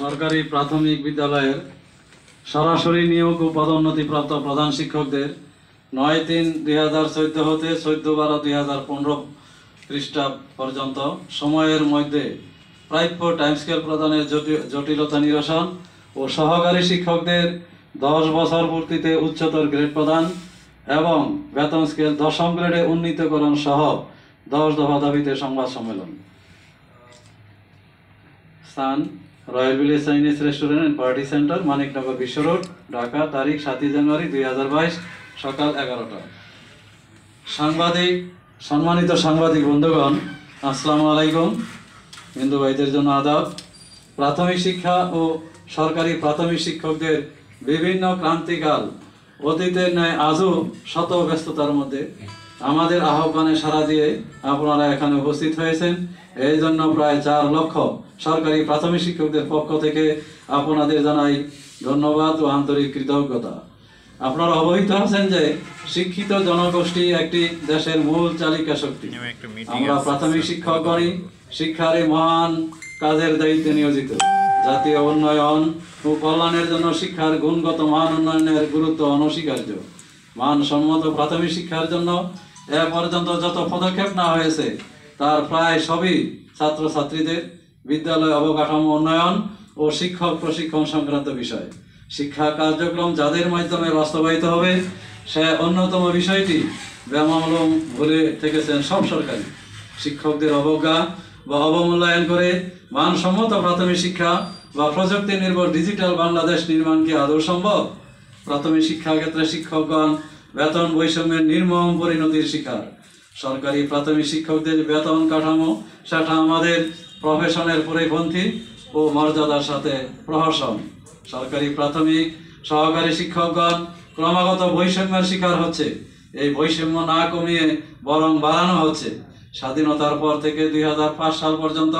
সরকারি প্রাথমিক বিদ্যালয়ের সরাসরি নিয়োগ ও পদোন্নতিপ্রাপ্ত প্রধান শিক্ষকদের ৯-৩-২০১৪ হতে ১৪-১২-২০১৫ খ্রিস্টাব্দ পর্যন্ত সময়ের মধ্যে প্রাপ্য টাইমস্কেল প্রদানের জটিলতা নিরসন ও সহকারী শিক্ষকদের ১০ বছর পূর্তিতে উচ্চতর গ্রেড প্রদান এবং বেতন স্কেল ১০ম গ্রেডে উন্নীতকরণ সহ ১০ দফা দাবিতে সংবাদ সম্মেলন। স্থান royal village Chinese restaurant and party centre, Maniknagar Bishwa road, Dhaka. তারিখ ৭ই জানুয়ারি ২০২২, সকাল ১১টা। সম্মানিত সাংবাদিক বন্ধুগণ, আসসালামু আলাইকুম। হিন্দু ভাইদের জন্য আদাব। প্রাথমিক শিক্ষা ও সরকারি প্রাথমিক শিক্ষকদের বিভিন্ন ক্রান্তিকাল অতীতের ন্যায় আজও শত ব্যস্ততার মধ্যে আমাদের আহ্বানে সাড়া দিয়ে আপনারা এখানে উপস্থিত হয়েছেন। এই জন্য প্রায় ৪ লক্ষ সরকারি প্রাথমিক শিক্ষকদের পক্ষ থেকে আপনাদের জানাই ধন্যবাদ ও আন্তরিক কৃতজ্ঞতা। আপনারা অবহিত আছেন যে শিক্ষিত জনগোষ্ঠী একটি দেশের মূল চালিকা শক্তি। আমরা প্রাথমিক শিক্ষকগণই শিক্ষার এই মহান কাজের দায়িত্বে নিয়োজিত। জাতীয় উন্নয়ন ও কল্যাণের জন্য শিক্ষার গুণগত মান উন্নয়নের গুরুত্ব অনস্বীকার্য। মানসম্মত প্রাথমিক শিক্ষার জন্য এ পর্যন্ত যত পদক্ষেপ নেওয়া হয়েছে তার প্রায় সবই ছাত্রছাত্রীদের বিদ্যালয় অবকাঠামো উন্নয়ন ও শিক্ষক প্রশিক্ষণ সংক্রান্ত বিষয়। শিক্ষা কার্যক্রম যাদের মাধ্যমে বাস্তবায়িত হবে সে অন্যতম বিষয়টি ব্যায়ামামূলক ভুলে থেকেছেন সব সরকারি। শিক্ষকদের অবজ্ঞা বা অবমূল্যায়ন করে মানসম্মত প্রাথমিক শিক্ষা বা প্রযুক্তি নির্ভর ডিজিটাল বাংলাদেশ নির্মাণ কি আদৌ সম্ভব? প্রাথমিক শিক্ষা ক্ষেত্রে শিক্ষকগণ বেতন বৈষম্যের নির্মম পরিণতির শিকার। সরকারি প্রাথমিক শিক্ষকদের বেতন কাঠামো সেটা আমাদের প্রফেশনের পরিপন্থী ও মর্যাদার সাথে প্রহসন। সরকারি প্রাথমিক সহকারী শিক্ষকগণ ক্রমাগত বৈষম্যের শিকার হচ্ছে। এই বৈষম্য না কমিয়ে বরং বাড়ানো হচ্ছে। স্বাধীনতার পর থেকে ২০০৫ সাল পর্যন্ত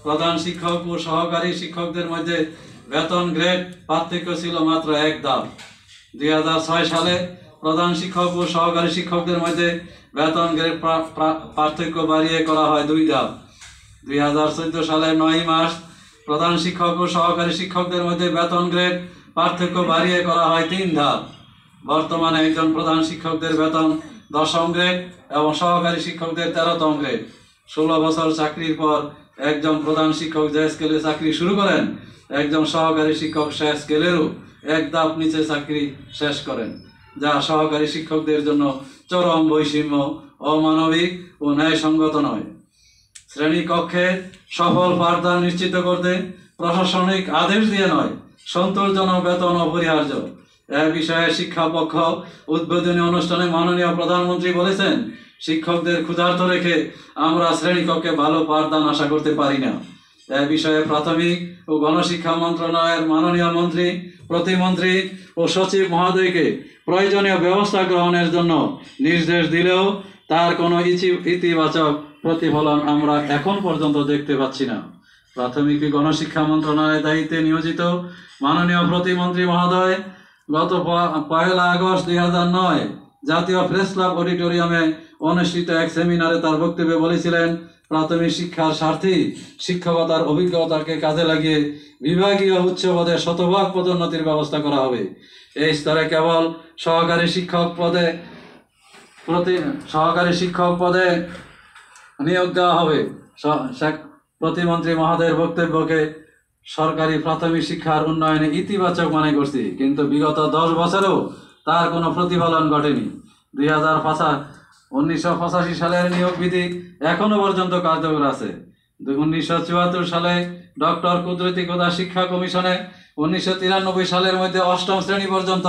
প্রধান শিক্ষক ও সহকারী শিক্ষকদের মধ্যে বেতন গ্রেড পার্থক্য ছিল মাত্র ১ ধাপ। ২০০৬ সালে প্রধান শিক্ষক ও সহকারী শিক্ষকদের মধ্যে বেতন গ্রেড পার্থক্য বাড়িয়ে করা হয় ২ ধাপ। ২০১৪ সালের ৯ মার্চ প্রধান শিক্ষক ও সহকারী শিক্ষকদের মধ্যে বেতন গ্রেড পার্থক্য বাড়িয়ে করা হয় ৩ ধাপ। বর্তমানে একজন প্রধান শিক্ষকদের বেতন ১০ম গ্রেড এবং সহকারী শিক্ষকদের ১৩তম গ্রেড। ১৬ বছর চাকরির পর একজন প্রধান শিক্ষক যে স্কেলে চাকরি শুরু করেন, একজন সহকারী শিক্ষক সে স্কেলেরও ১ ধাপ নিচে চাকরি শেষ করেন, যা সহকারী শিক্ষকদের জন্য চরম বৈষম্য, অমানবিক ও ন্যায়সঙ্গত নয়। শ্রেণীকক্ষে সফল পাঠদান নিশ্চিত করতে প্রশাসনিক আদেশ দিয়ে নয়, সন্তোষজনক বেতন অপরিহার্য। এ বিষয়ে শিক্ষা পক্ষ উদ্বোধনী অনুষ্ঠানে মাননীয় প্রধানমন্ত্রী বলেছেন, শিক্ষকদের ক্ষুধার্ত রেখে আমরা শ্রেণীকক্ষে ভালো পাঠদান আশা করতে পারি না। এ বিষয়ে প্রাথমিক ও গণশিক্ষা মন্ত্রণালয়ের মাননীয় মন্ত্রী, প্রতিমন্ত্রী ও সচিব মহোদয়কে প্রয়োজনীয় ব্যবস্থা গ্রহণের জন্য নির্দেশ দিলেও তার কোনো ইতিবাচক প্রতিফলন আমরা এখন পর্যন্ত দেখতে পাচ্ছি না। প্রাথমিক ও গণশিক্ষা মন্ত্রণালয়ের দায়িত্বে নিয়োজিত মাননীয় প্রতিমন্ত্রী মহোদয় গত ১ আগস্ট ২০০৯ জাতীয় প্রেস ক্লাব অডিটোরিয়ামে অনুষ্ঠিত এক সেমিনারে তার বক্তব্যে বলেছিলেন, প্রাথমিক শিক্ষার স্বার্থে শিক্ষকতার অভিজ্ঞতাকে কাজে লাগিয়ে বিভাগীয় উচ্চ পদে শতভাগ পদোন্নতির ব্যবস্থা করা হবে। এই স্তরে কেবল সহকারী শিক্ষক পদে নিয়োগ দেওয়া হবে। প্রতিমন্ত্রী মহোদয়ের বক্তব্যকে সরকারি প্রাথমিক শিক্ষার উন্নয়নে ইতিবাচক মনে করছি, কিন্তু বিগত ১০ বছরেও তার কোনো প্রতিফলন ঘটেনি। ১৯৮৫ সালের নিয়োগ বিধি এখনো পর্যন্ত কার্যকর আছে। ১৯৭৪ সালে ডক্টর কুদরতি কোদা শিক্ষা কমিশনে ১৯৯৩ সালের মধ্যে ৮ম শ্রেণী পর্যন্ত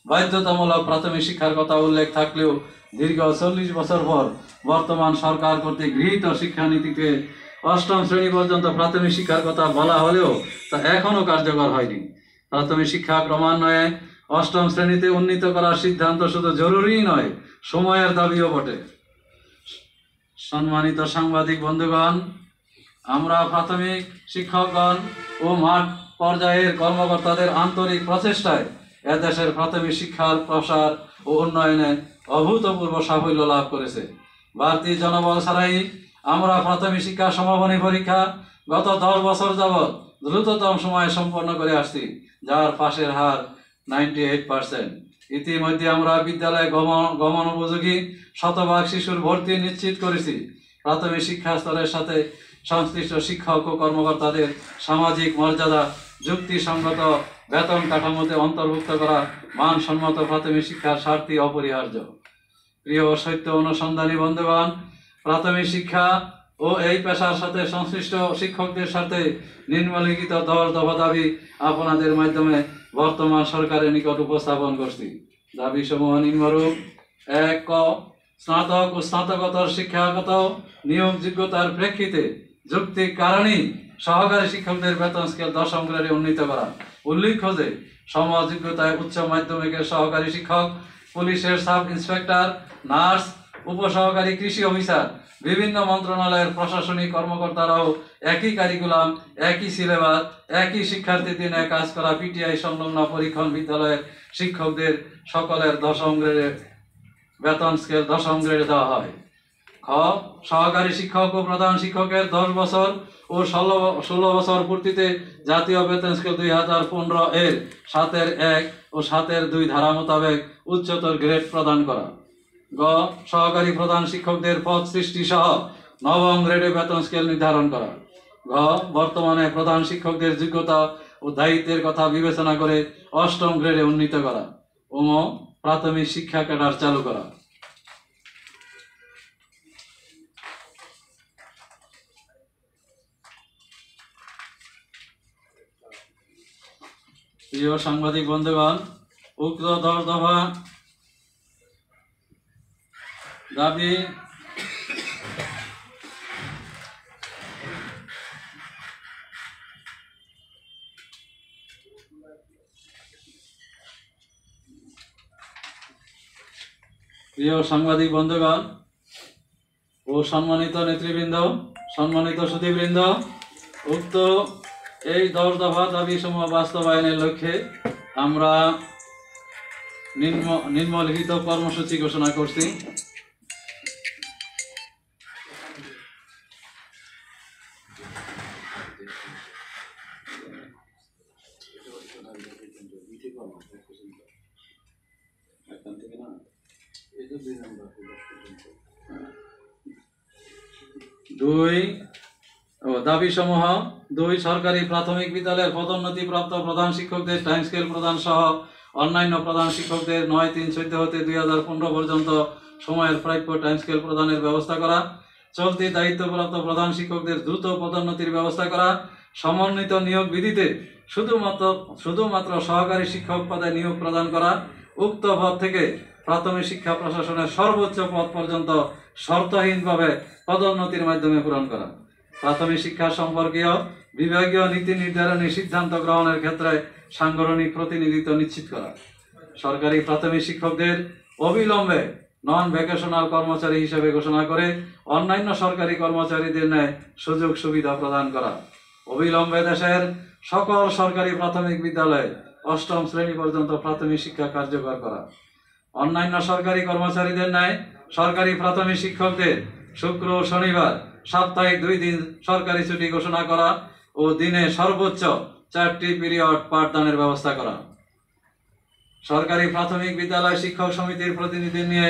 বাধ্যতামূলক প্রাথমিক শিক্ষার কথা উল্লেখ থাকলেও দীর্ঘ ৪০ বছর পর বর্তমান সরকার কর্তৃক গৃহীত শিক্ষানীতিতে ৮ম শ্রেণী পর্যন্ত প্রাথমিক শিক্ষার কথা বলা হলেও তা এখনও কার্যকর হয়নি। প্রাথমিক শিক্ষা ক্রমান্বয়ে ৮ম শ্রেণীতে উন্নীত করার সিদ্ধান্ত শুধু জরুরি নয়, সময়ের দাবিও বটে। সম্মানিত সাংবাদিক বন্ধুগণ, আমরা প্রাথমিক শিক্ষকগণ ও মাঠ পর্যায়ের কর্মকর্তাদের আন্তরিক প্রচেষ্টায় এদেশের প্রাথমিক শিক্ষার প্রসার ও উন্নয়নে অভূতপূর্ব সাফল্য লাভ করেছে। বাড়তি জনবল ছাড়াই আমরা প্রাথমিক শিক্ষা সমাপনী পরীক্ষা গত 10 বছর যাবৎ দ্রুততম সময়ে সম্পন্ন করে আসছি, যার পাশের হার 98%। ইতিমধ্যে আমরা বিদ্যালয়ে গমন উপযোগী শতভাগ শিশুর ভর্তি নিশ্চিত করেছি। প্রাথমিক শিক্ষা স্তরের সাথে সংশ্লিষ্ট শিক্ষক ও কর্মকর্তাদের সামাজিক মর্যাদা যুক্তিসঙ্গত বেতন কাঠামোতে অন্তর্ভুক্ত করা মানসম্মত প্রাথমিক শিক্ষার স্বার্থে অপরিহার্য। প্রিয় সত্য অনুসন্ধানী বন্ধুগণ, প্রাথমিক শিক্ষা ও এই পেশার সাথে সংশ্লিষ্ট শিক্ষকদের সাথে নিম্নলিখিত 10 দফা দাবি আপনাদের মাধ্যমে বর্তমান সরকারের নিকট উপস্থাপন করছি। দাবি সমূহ নিম্নরূপ: 1 ক স্নাতক ও স্নাতকোত্তর শিক্ষাগত নিয়োগ যোগ্যতার প্রেক্ষিতে যৌক্তিক কারণে সহকারী শিক্ষকদের বেতন স্কেল 10ম গ্রেডে উন্নীত করা। উল্লেখ্য যে সমযোগ্যতায় উচ্চ মাধ্যমিকের সহকারী শিক্ষক, পুলিশের সাব ইন্সপেক্টর, নার্স, উপসহকারী কৃষি অফিসার, বিভিন্ন মন্ত্রণালয়ের প্রশাসনিক কর্মকর্তারাও একই কারিকুলাম, একই সিলেবাস, একই শিক্ষার্থী দিনে কাজ করা পিটিআই সংলগ্ন পরীক্ষণ বিদ্যালয়ের শিক্ষকদের সকলের 10ম গ্রেডে বেতন স্কেল 10ম গ্রেডে দেওয়া হয়। খ সহকারী শিক্ষক ও প্রধান শিক্ষকের 10 বছর ও 16 বছর পূর্তিতে জাতীয় বেতন স্কেল 2015 এর 7-এর 1 ও 7-এর 2 ধারা মোতাবেক উচ্চতর গ্রেড প্রদান করা। গ সহকারী প্রধান শিক্ষকদের পদ সৃষ্টি সহ 9ম গ্রেডে বেতন স্কেল নির্ধারণ করা। ঘ বর্তমানে প্রধান শিক্ষকদের যোগ্যতা ও দায়িত্বের কথা বিবেচনা করে 8ম গ্রেডে উন্নীত করা। ম প্রাথমিক শিক্ষা ক্যাডার চালু করা। প্রিয় সাংবাদিক বন্ধুগণ, উক্ত 10 দফা দাবি প্রিয় সাংবাদিক বন্ধুগণ ও সম্মানিত নেতৃবৃন্দ, সম্মানিত সুধীবৃন্দ, উক্ত এই 10 দফা দাবি সমূহ বাস্তবায়নের লক্ষ্যে আমরা নিম্নলিখিত কর্মসূচি ঘোষণা করছি। দাবি সমূহ: 2 সরকারি প্রাথমিক বিদ্যালয়ের পদোন্নতি প্রাপ্ত প্রধান শিক্ষকদের টাইম স্কেল প্রদান সহ অন্যান্য প্রধান শিক্ষকদের 9/3/14 হতে 2015 পর্যন্ত সময়ের প্রাপ্য টাইম স্কেল প্রদানের ব্যবস্থা করা। চলতি দায়িত্বপ্রাপ্ত প্রধান শিক্ষকদের দ্রুত পদোন্নতির ব্যবস্থা করা। সমন্বিত নিয়োগ বিধিতে শুধুমাত্র সহকারী শিক্ষক পদে নিয়োগ প্রদান করা। উক্ত পদ থেকে প্রাথমিক শিক্ষা প্রশাসনের সর্বোচ্চ পদ পর্যন্ত শর্তহীনভাবে পদোন্নতির মাধ্যমে পূরণ করা। প্রাথমিক শিক্ষা সম্পর্কীয় বিভাগীয় নীতি নির্ধারণী সিদ্ধান্ত গ্রহণের ক্ষেত্রে সাংগঠনিক প্রতিনিধিত্ব নিশ্চিত করা। সরকারি প্রাথমিক শিক্ষকদের অবিলম্বে নন ভ্যাকেশনাল কর্মচারী হিসেবে ঘোষণা করে অন্যান্য সরকারি কর্মচারীদের ন্যায় সুযোগ সুবিধা প্রদান করা। অবিলম্বে দেশের সকল সরকারি প্রাথমিক বিদ্যালয়ে 8ম শ্রেণী পর্যন্ত প্রাথমিক শিক্ষা কার্যকর করা। অন্যান্য সরকারি কর্মচারীদের ন্যায় সরকারি প্রাথমিক শিক্ষকদের শুক্র ও শনিবার সাপ্তাহিক 2 দিন সরকারি ছুটি ঘোষণা করা ও দিনে সর্বোচ্চ 4টি পিরিয়ড পাঠদানের ব্যবস্থা করা। সরকারি প্রাথমিক বিদ্যালয় শিক্ষক সমিতির প্রতিনিধি নিয়ে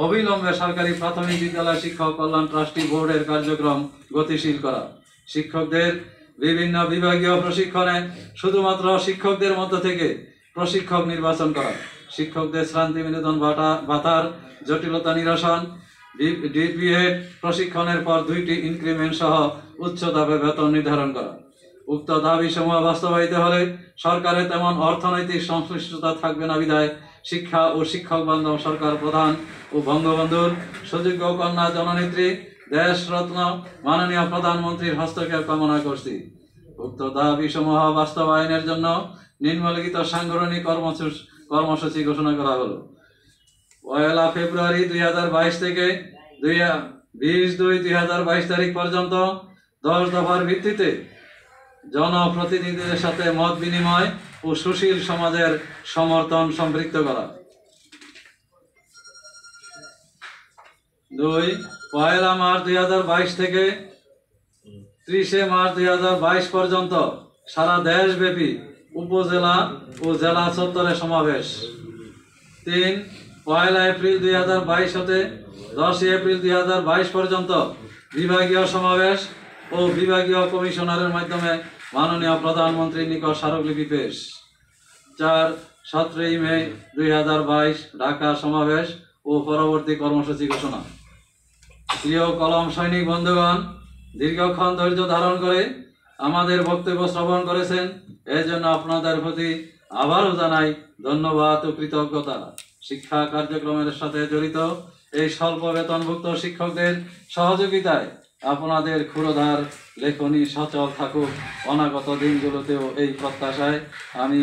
অবিলম্বে সরকারি প্রাথমিক বিদ্যালয় শিক্ষক কল্যাণ ট্রাস্টি বোর্ডের কার্যক্রম গতিশীল করা। শিক্ষকদের বিভিন্ন বিভাগীয় প্রশিক্ষণে শুধুমাত্র শিক্ষকদের মধ্য থেকে প্রশিক্ষক নির্বাচন করা। শিক্ষকদের শ্রান্তি বিনোদন ভাতার জটিলতা নিরসন। ডিপিএড প্রশিক্ষণের পর 2টি ইনক্রিমেন্ট সহ উচ্চ ধাপে বেতন নির্ধারণ করা। উক্ত দাবি সমূহ বাস্তবায়িত হলে সরকারের তেমন অর্থনৈতিক সংশ্লিষ্টতা থাকবে না বিধায় শিক্ষা ও শিক্ষক বান্ধব সরকার প্রধান ও বঙ্গবন্ধুর সুযোগ্য কন্যা জননেত্রী দেশরত্ন মাননীয় প্রধানমন্ত্রীর হস্তক্ষেপ কামনা করছি। উক্ত দাবি সমূহ বাস্তবায়নের জন্য নিম্নলিখিত সাংগঠনিক কর্মসূচি ঘোষণা করা হলো। 1 ফেব্রুয়ারি 2022 থেকে 20/2/2022 তারিখ পর্যন্ত 10 দফার ভিত্তিতে জনপ্রতিনিধিদের সাথে মত বিনিময় ও সুশীল সমাজের সমর্থন সম্পৃক্ত করা। 2 1 মার্চ 2022 থেকে 30 মার্চ 2022 পর্যন্ত সারা দেশব্যাপী উপজেলা ও জেলা চত্বরে সমাবেশ। 3 পয়লা এপ্রিল 2022 হতে 10 এপ্রিল 2022 পর্যন্ত বিভাগীয় সমাবেশ ও বিভাগীয় কমিশনারের মাধ্যমে মাননীয় প্রধানমন্ত্রীর নিকট স্মারকলিপি পেশ। 4 17 মে 2022 ঢাকা সমাবেশ ও পরবর্তী কর্মসূচি ঘোষণা। প্রিয় কলম সৈনিক বন্ধুগণ, দীর্ঘক্ষণ ধৈর্য ধারণ করে আমাদের বক্তব্য শ্রবণ করেছেন, এর জন্য আপনাদের প্রতি আবারও জানাই ধন্যবাদ ও কৃতজ্ঞতা। শিক্ষা কার্যক্রমের সাথে জড়িত এই স্বল্প বেতনভুক্ত শিক্ষকদের সহযোগিতায় আপনাদের ক্ষুরধার লেখনী সচল থাকুক অনাগত দিনগুলোতেও, এই প্রত্যাশায় আমি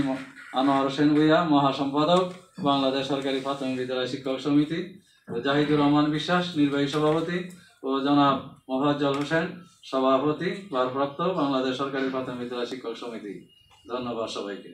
আনোয়ার হোসেন ভূঁইয়া, মহাসম্পাদক, বাংলাদেশ সরকারি প্রাথমিক বিদ্যালয় শিক্ষক সমিতি, জাহিদুর রহমান বিশ্বাস, নির্বাহী সভাপতি, ও জনাব মোফাজ্জল হোসেন, সভাপতি ভারপ্রাপ্ত, বাংলাদেশ সরকারি প্রাথমিক বিদ্যালয় শিক্ষক সমিতি। ধন্যবাদ সবাইকে।